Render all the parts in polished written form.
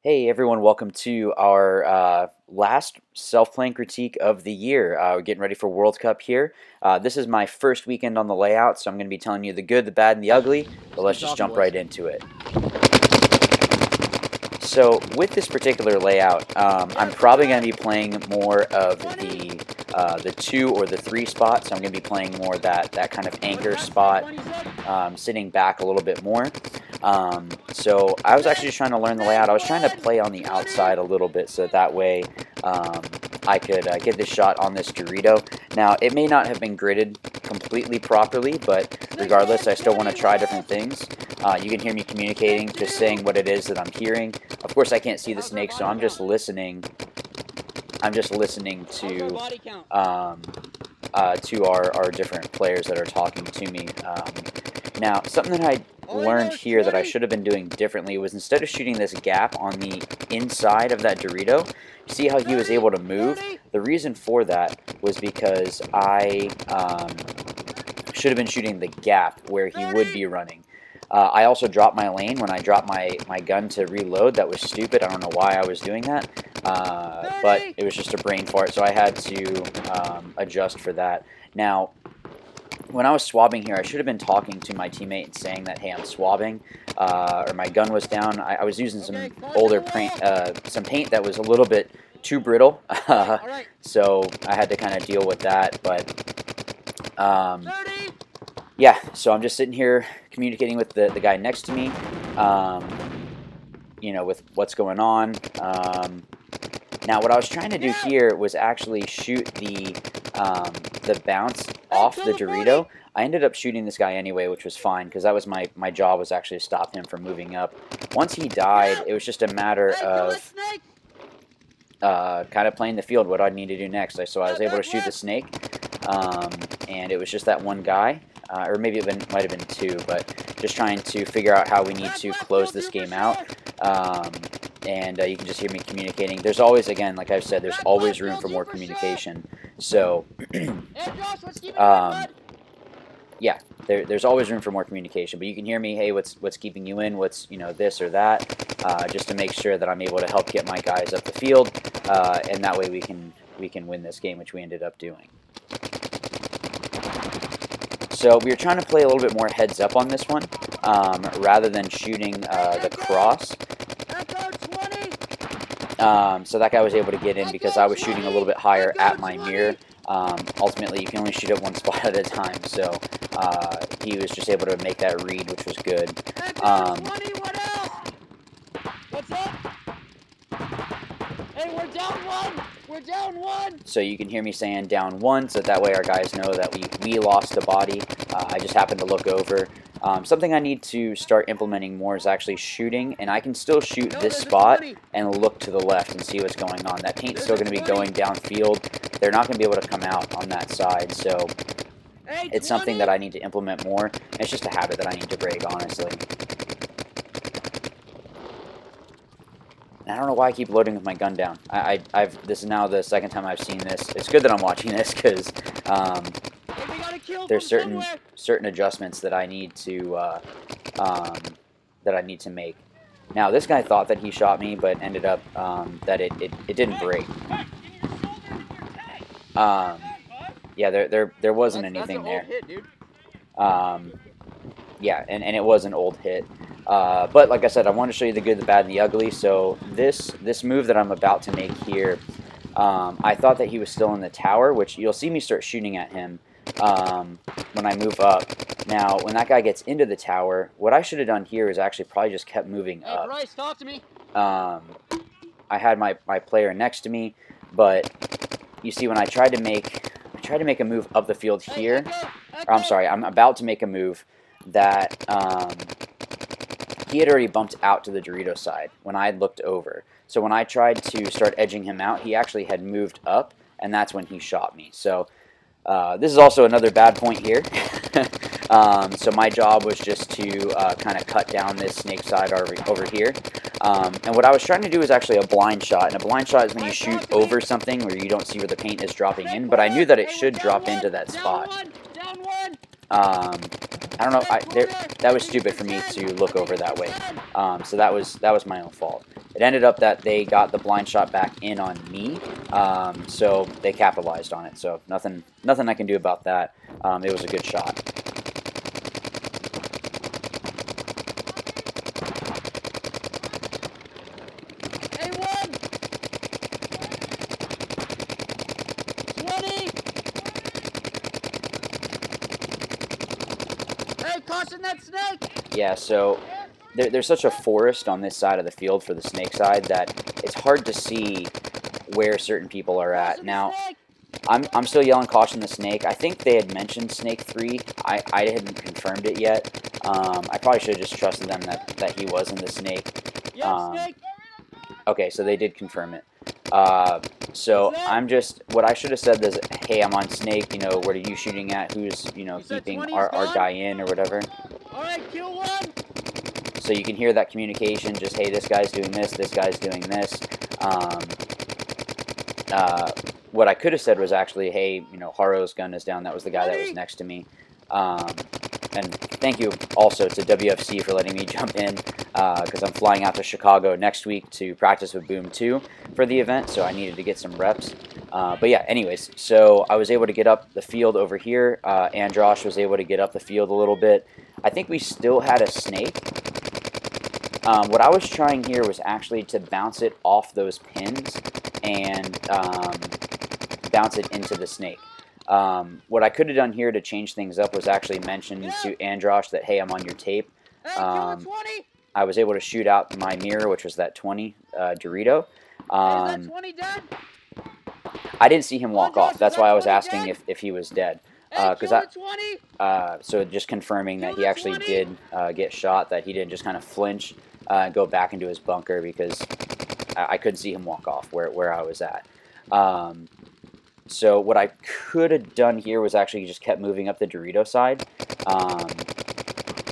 Hey everyone, welcome to our last self-playing critique of the year. We're getting ready for World Cup here. This is my first weekend on the layout, so I'm going to be telling you the good, the bad, and the ugly, but let's just jump right into it. So with this particular layout, I'm probably going to be playing more of the 2 or the 3 spot, so I'm going to be playing more that kind of anchor spot, sitting back a little bit more. So I was actually just trying to learn the layout. I was trying to play on the outside a little bit so that way I could get this shot on this Dorito. Now, it may not have been gridded completely properly, but regardless, I still want to try different things. You can hear me communicating, just saying what it is that I'm hearing. Of course, I can't see the snake, so I'm just listening. I'm just listening to our different players that are talking to me. Now, something that I learned here that I should have been doing differently was instead of shooting this gap on the inside of that Dorito, see how he was able to move? The reason for that was because I should have been shooting the gap where he would be running. I also dropped my lane when I dropped my gun to reload. That was stupid. I don't know why I was doing that, but it was just a brain fart, so I had to adjust for that. Now, when I was swabbing here, I should have been talking to my teammate and saying that, hey, I'm swabbing, or my gun was down. I was using some older paint, some paint that was a little bit too brittle, so I had to kind of deal with that, but yeah, so I'm just sitting here communicating with the guy next to me, you know, with what's going on. Now, what I was trying to do here was actually shoot the bounce off the Dorito. I ended up shooting this guy anyway, which was fine, because that was my job, was actually to stop him from moving up. Once he died, it was just a matter of kind of playing the field, what I'd need to do next. So I was able to shoot the snake, and it was just that one guy. Or maybe it might have been 2, but just trying to figure out how we need to close this game out. And you can just hear me communicating. There's always, again, like I've said, there's always room for more communication. So, yeah, there's always room for more communication. But you can hear me, hey, what's keeping you in? What's, you know, this or that? Just to make sure that I'm able to help get my guys up the field, and that way we can win this game, which we ended up doing. So we were trying to play a little bit more heads up on this one, rather than shooting the cross. So that guy was able to get in because I was shooting a little bit higher at my mirror. Ultimately, you can only shoot at one spot at a time, so he was just able to make that read, which was good. What's up? Hey, we're down 1! We're down 1! So you can hear me saying down 1, so that way our guys know that we lost a body. I just happened to look over. Something I need to start implementing more is actually shooting, and I can still shoot this spot and look to the left and see what's going on. That paint's still going to be going downfield. They're not going to be able to come out on that side, so it's something that I need to implement more. It's just a habit that I need to break, honestly. And I don't know why I keep loading with my gun down. This is now the second time I've seen this. It's good that I'm watching this because there's certain adjustments that I need to make. Now, this guy thought that he shot me, but ended up that it didn't break. Yeah, there wasn't anything there. Yeah, and it was an old hit. But like I said, I wanted to show you the good, the bad, and the ugly. So this move that I'm about to make here, I thought that he was still in the tower, which you'll see me start shooting at him when I move up. Now, when that guy gets into the tower, what I should have done here is actually probably just kept moving up. Hey, Bryce, talk to me. I had my player next to me, but you see when I tried to make a move up the field here, or I'm sorry, I'm about to make a move that he had already bumped out to the Dorito side when I had looked over. So when I tried to start edging him out, he actually had moved up, and that's when he shot me. So this is also another bad point here. So my job was just to kind of cut down this snake side over here. And what I was trying to do is actually a blind shot. And a blind shot is when you shoot over something where you don't see where the paint is dropping in. But I knew that it should drop into that spot. I don't know. That was stupid for me to look over that way. So that was my own fault. it ended up that they got the blind shot back in on me, so they capitalized on it. So nothing I can do about that. It was a good shot. Caution that snake! Yeah, so there's such a forest on this side of the field for the snake side that it's hard to see where certain people are at. Now, I'm still yelling caution the snake. I think they had mentioned snake 3. I hadn't confirmed it yet. I probably should have just trusted them that he was in the snake. Okay, so they did confirm it. So I'm just, what I should have said is, hey, I'm on snake, you know, what are you shooting at? Who's, you know, keeping our guy in or whatever. Alright, kill one! So you can hear that communication, just, hey, this guy's doing this guy's doing this. What I could have said was actually, hey, you know, Haro's gun is down. That was the guy that was next to me. And thank you also to WFC for letting me jump in, because I'm flying out to Chicago next week to practice with Boom 2 for the event, so I needed to get some reps. But yeah, anyways, so I was able to get up the field over here. Androsh was able to get up the field a little bit. I think we still had a snake. What I was trying here was actually to bounce it off those pins and bounce it into the snake. What I could have done here to change things up was actually mention to Androsh that, hey, I'm on your tape. I was able to shoot out my mirror, which was that 20 Dorito. I didn't see him walk off. That's why I was asking if he was dead. So just confirming that he actually did get shot, that he didn't just kind of flinch and go back into his bunker, because I couldn't see him walk off where I was at. So what I could have done here was actually just kept moving up the Dorito side.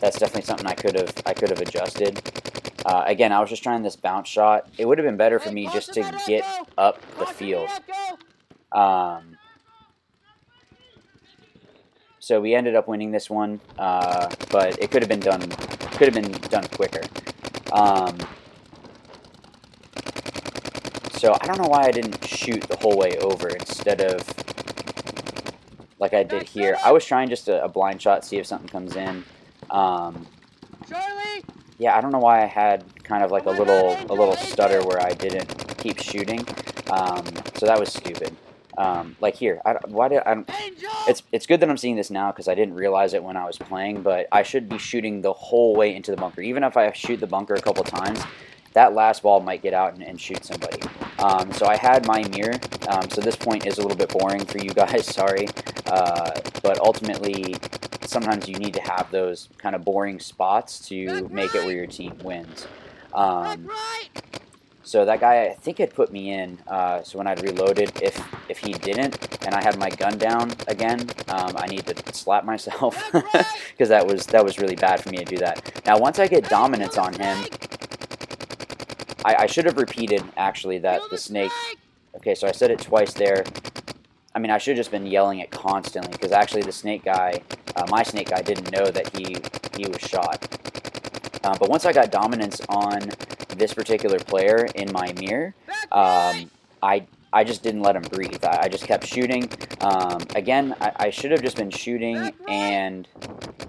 That's definitely something I could have adjusted. Again, I was just trying this bounce shot. It would have been better for me just to get up the field. So we ended up winning this one, but it could have been done. Quicker. So I don't know why I didn't shoot the whole way over instead of like I did here. I was trying just a blind shot, see if something comes in. Yeah, I don't know why I had kind of like a little stutter where I didn't keep shooting. So that was stupid. Like here, it's good that I'm seeing this now because I didn't realize it when I was playing, but I should be shooting the whole way into the bunker. Even if I shoot the bunker a couple times, that last ball might get out and shoot somebody. So I had my mirror, so this point is a little bit boring for you guys, sorry. But ultimately, sometimes you need to have those kind of boring spots to make it where your team wins. So that guy, I think, had put me in, so when I'd reloaded, if he didn't, and I had my gun down again, I need to slap myself, because that was really bad for me to do that. Now, once I get dominance on him, I should have repeated, actually, that the snake... Okay, so I said it twice there. I mean, I should have just been yelling it constantly, because actually the snake guy, my snake guy, didn't know that he was shot. But once I got dominance on this particular player in my mirror, I just didn't let him breathe. I just kept shooting. Again, I should have just been shooting and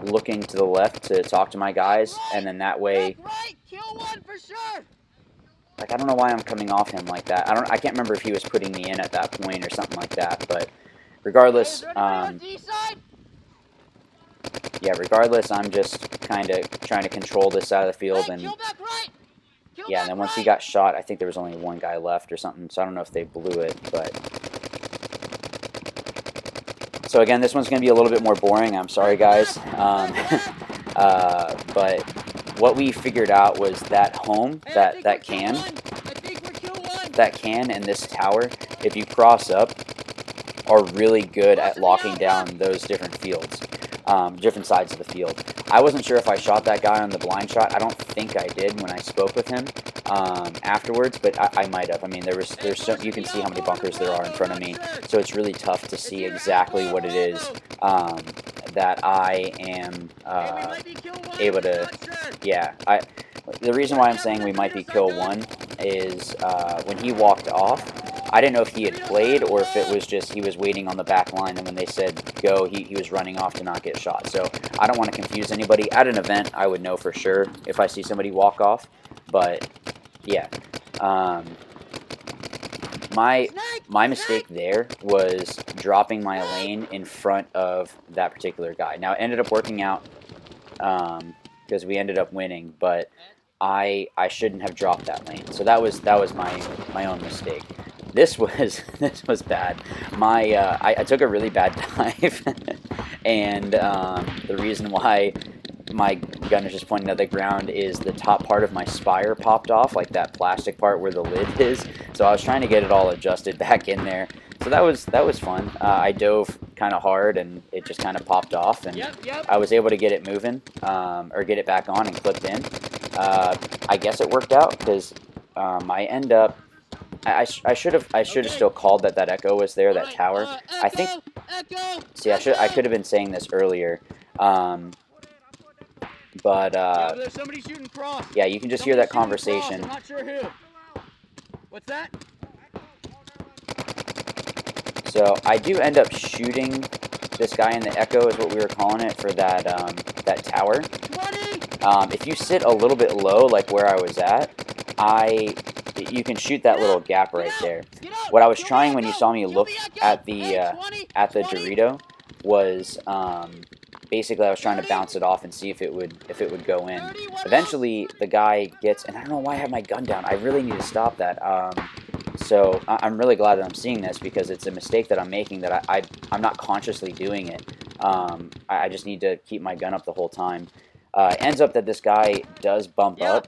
looking to the left to talk to my guys, and then that way... Like, I don't know why I'm coming off him like that. I can't remember if he was putting me in at that point or something like that, but regardless, yeah, regardless, I'm just kind of trying to control this side of the field, and yeah, and then once he got shot, I think there was only one guy left or something, so I don't know if they blew it, but... So again, this one's going to be a little bit more boring, I'm sorry guys, but what we figured out was that home, that can and this tower, if you cross up, are really good at locking down those different fields, different sides of the field. I wasn't sure if I shot that guy on the blind shot. I don't think I did when I spoke with him afterwards, but I might have. I mean, there's so, you can see how many bunkers there are in front of me, so it's really tough to see exactly what it is that I am able to... Yeah, the reason why I'm saying we might be kill one is when he walked off, I didn't know if he had played or if it was just he was waiting on the back line, and when they said go, he was running off to not get shot. So I don't want to confuse anybody. At an event, I would know for sure if I see somebody walk off. But yeah, my mistake there was dropping my lane in front of that particular guy. Now it ended up working out because we ended up winning, but I shouldn't have dropped that lane. So that was my own mistake. This was bad. I took a really bad dive, and the reason why my gun is just pointing at the ground is the top part of my spire popped off, like that plastic part where the lid is. So I was trying to get it all adjusted back in there. So that was fun. I dove kind of hard, and it just kind of popped off, and I was able to get it moving, or get it back on and clipped in. I guess it worked out because I end up. I should have still called that echo was there, that tower. I think. See, I could have been saying this earlier, but there's somebody shooting cross. yeah, you can just hear that conversation. I'm not sure who. What's that? So I do end up shooting this guy in the echo, is what we were calling it, for that that tower. 20. If you sit a little bit low, like where I was at, you can shoot that little gap right there. What I was trying when you saw me look at the Dorito was basically I was trying to bounce it off and see if it would go in. Eventually the guy gets, and I don't know why I have my gun down. I really need to stop that. So I'm really glad that I'm seeing this, because it's a mistake that I'm making that I'm not consciously doing it. I just need to keep my gun up the whole time. It ends up that this guy does bump up.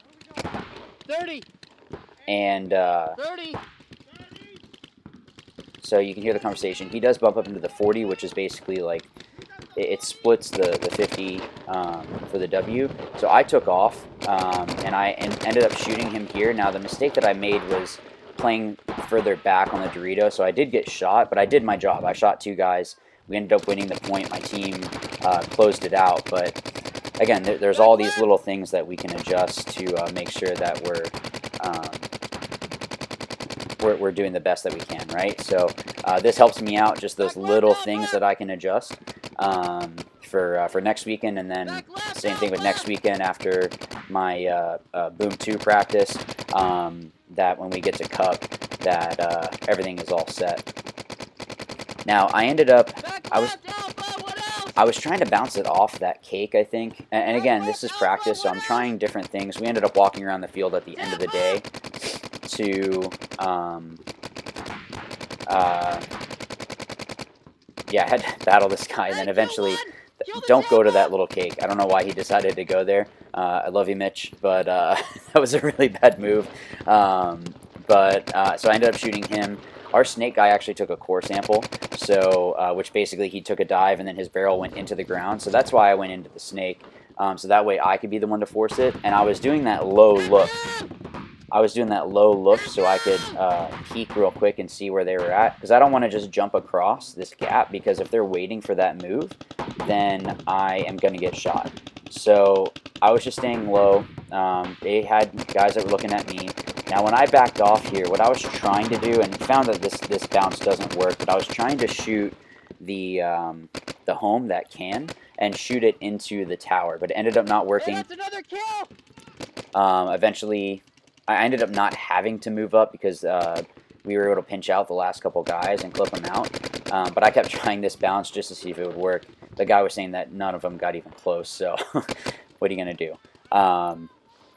30. And 30. so you can hear the conversation. He does bump up into the 40, which is basically like it splits the 50 for the W. So I took off, and I ended up shooting him here. Now the mistake that I made was playing further back on the Dorito, so I did get shot, but I did my job. I shot 2 guys. We ended up winning the point. My team closed it out, but again, there's all these little things that we can adjust to make sure that we're doing the best that we can, right? So this helps me out, just those little things that I can adjust for next weekend, and then same thing with next weekend after my Boom 2 practice, that when we get to Cup, that everything is all set. Now I ended up, I was trying to bounce it off that cake, I think. And again, this is practice, so I'm trying different things. We ended up walking around the field at the end of the day to, yeah, I had to battle this guy, and then eventually, don't go to that little cake. I don't know why he decided to go there. I love you, Mitch, but that was a really bad move. So I ended up shooting him. Our snake guy actually took a core sample, so which basically he took a dive and then his barrel went into the ground. So that's why I went into the snake, so that way I could be the one to force it. And I was doing that low look. So I could peek real quick and see where they were at, because I don't want to just jump across this gap, because if they're waiting for that move, then I am going to get shot. So I was just staying low. They had guys that were looking at me. Now when I backed off here, what I was trying to do, and found that this bounce doesn't work, but I was trying to shoot the home that can, and shoot it into the tower, but it ended up not working. Hey, that's another kill. Eventually, I ended up not having to move up, because we were able to pinch out the last couple guys and clip them out. But I kept trying this bounce just to see if it would work. The guy was saying that none of them got even close, so what are you going to do?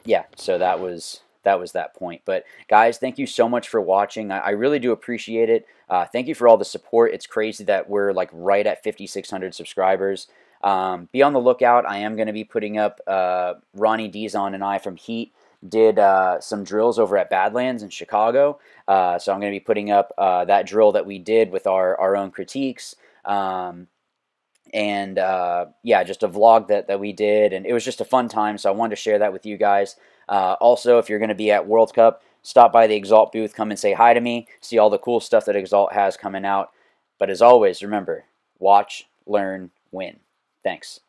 Yeah, so that was that point. But guys, thank you so much for watching. I really do appreciate it. Thank you for all the support. It's crazy that we're like right at 5,600 subscribers. Be on the lookout. I am going to be putting up Ronnie Dizon and I from Heat did some drills over at Badlands in Chicago. So I'm going to be putting up that drill that we did with our own critiques. Yeah, just a vlog that we did, and it was just a fun time, so I wanted to share that with you guys. Also, if you're going to be at World Cup, stop by the Exalt booth, come and say hi to me, see all the cool stuff that Exalt has coming out. But as always, remember, watch, learn, win. Thanks.